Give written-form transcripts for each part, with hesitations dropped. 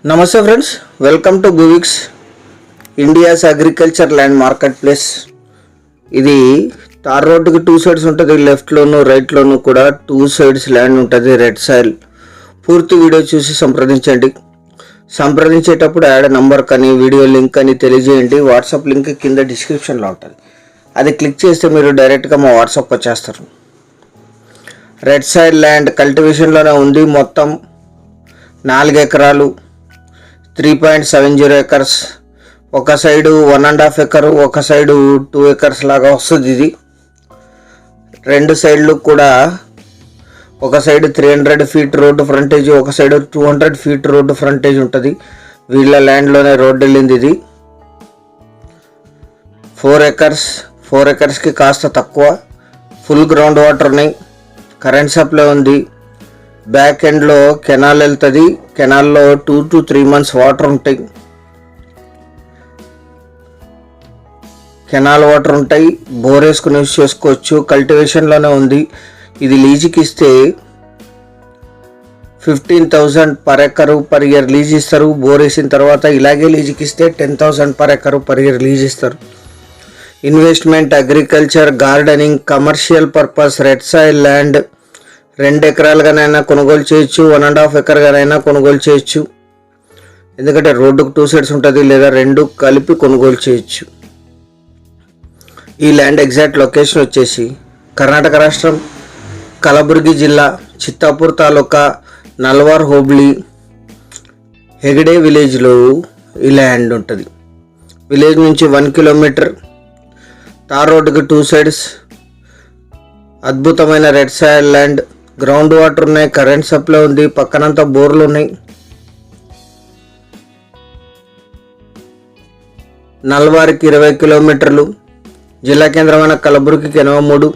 నమస్తే friends, welcome to Buvix India's agriculture land market place. ఇది tar రోడ్డుకి 2 సైడ్స్ ఉంటుంది. లెఫ్ట్లోను రైట్లోను కూడా 2 సైడ్స్ ల్యాండ్ ఉంటుంది. Red soil. పూర్తి వీడియో చూసి సంప్రదించండి. సంప్రదించేటప్పుడు యాడ్ నంబర్ కానీ వీడియో లింక్ కానీ తెలియజేయండి. వాట్సాప్ లింక్ కింద డిస్క్రిప్షన్లో ఉంటుంది. అది క్లిక్ చేస్తే మీరు డైరెక్ట్గా మా వాట్సాప్ వచ్చేస్తారు. రెడ్ సాయిల్ ల్యాండ్ కల్టివేషన్లోనే ఉంది. మొత్తం 4 ఎకరాలు, 3.70 ఎకర్స్. ఒక సైడు 1.5 ఎకరు, ఒక సైడు 2 ఎకర్స్ లాగా వస్తుంది. ఇది 2 సైడ్లు కూడా ఒక సైడ్ 300 ఫీట్ రోడ్డు ఫ్రంటేజ్, ఒక సైడ్ 200 ఫీట్ రోడ్డు ఫ్రంటేజ్ ఉంటుంది. వీళ్ళ ల్యాండ్లోనే రోడ్డు వెళ్ళింది. ఇది 4 ఎకర్స్కి కాస్త తక్కువ. ఫుల్ గ్రౌండ్ వాటర్ ఉన్నాయి. కరెంట్ సప్లై ఉంది. బ్యాక్ ఎండ్లో కెనాల్ వెళ్తుంది. కెనాల్లో 2 to 3 months వాటర్ ఉంటాయి. కెనాల్ వాటర్ ఉంటాయి. బోర్ వేసుకుని యూజ్ చేసుకోవచ్చు. కల్టివేషన్లోనే ఉంది. ఇది లీజుకి ఇస్తే 15,000 per acre per year lease ఇస్తారు. బోర్ వేసిన తర్వాత ఇలాగే లీజుకి ఇస్తే 10,000 per acre per year lease ఇస్తారు. Investment, agriculture, gardening, commercial purpose, red soil land 2 ఎకరాలుగానైనా కొనుగోలు చేయొచ్చు, 1.5 ఎకర్గానైనా కొనుగోలు చేయొచ్చు. ఎందుకంటే రోడ్డుకు 2 సైడ్స్ ఉంటుంది, లేదా 2 కలిపి కొనుగోలు చేయొచ్చు. ఈ ల్యాండ్ ఎగ్జాక్ట్ లొకేషన్ వచ్చేసి కర్ణాటక రాష్ట్రం, కలబుర్గి జిల్లా, చిత్తాపూర్ తాలూకా, నల్వార్ హోబ్లీ, హెగడే విలేజ్లో ఈ ల్యాండ్ ఉంటుంది. విలేజ్ నుంచి 1 కిలోమీటర్. తార్ రోడ్డుకి 2 సైడ్స్. అద్భుతమైన red soil land. Ground water ఉన్నాయి. కరెంట్ సప్లై ఉంది. పక్కనంతా బోర్లు ఉన్నాయి. నల్వారికి 20 కిలోమీటర్లు. జిల్లా కేంద్రమైన కలబుర్గికి 83,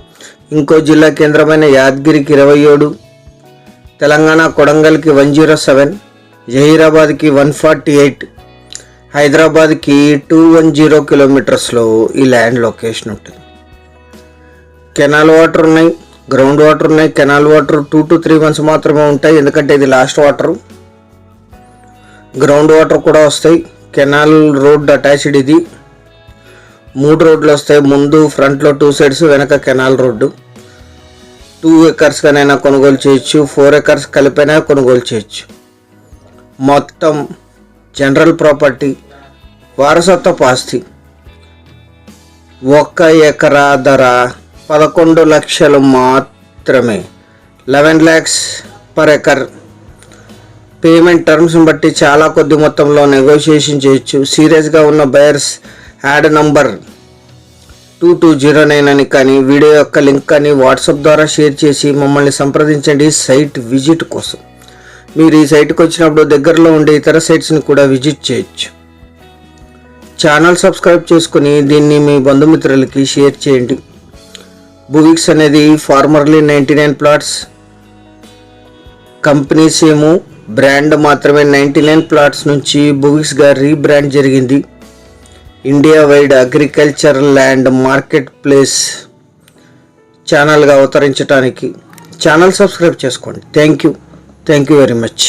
ఇంకో జిల్లా కేంద్రమైన యాదగిరికి 27, తెలంగాణ కొడంగల్కి 107, జహీరాబాద్కి 148, హైదరాబాద్కి 210 కిలోమీటర్స్లో ఈ ల్యాండ్ లొకేషన్ ఉంటుంది. కెనాల్ వాటర్ ఉన్నాయి. గ్రౌండ్ వాటర్ ఉన్నాయి. కెనాల్ వాటర్ 2 to 3 months మాత్రమే ఉంటాయి, ఎందుకంటే ఇది లాస్ట్ వాటర్. గ్రౌండ్ వాటర్ కూడా వస్తాయి. Canal road attached. ఇది 3 రోడ్లు వస్తాయి. ముందు ఫ్రంట్లో 2 సైడ్స్, వెనక కెనాల్ రోడ్డు. 2 ఎకర్స్గానైనా కొనుగోలు చేయొచ్చు, 4 ఎకర్స్ కలిపైనా కొనుగోలు చేయొచ్చు. మొత్తం జనరల్ ప్రాపర్టీ, వారసత్వపు ఆస్తి. 1 ఎకరా ధర 11 లక్షలు మాత్రమే. 11 lakhs పర్ ఎకర్. పేమెంట్ టర్మ్స్ని బట్టి చాలా కొద్ది మొత్తంలో నెగోషియేషన్ చేయొచ్చు. సీరియస్గా ఉన్న బయర్స్ యాడ్ నంబర్ 2209 అని కానీ వీడియో యొక్క లింక్ కానీ వాట్సాప్ ద్వారా షేర్ చేసి మమ్మల్ని సంప్రదించండి సైట్ విజిట్ కోసం. మీరు ఈ సైట్కి వచ్చినప్పుడు దగ్గరలో ఉండే ఇతర సైట్స్ని కూడా విజిట్ చేయొచ్చు. ఛానల్ సబ్స్క్రైబ్ చేసుకుని దీన్ని మీ బంధుమిత్రులకి షేర్ చేయండి. బువిక్స్ అనేది formerly 99 plots. Company same, brand మాత్రమే 99 ప్లాట్స్ నుంచి బువిక్స్గా రీబ్రాండ్ జరిగింది. India wide agriculture land market place ఛానల్గా అవతరించడానికి ఛానల్ సబ్స్క్రైబ్ చేసుకోండి. Thank you very much.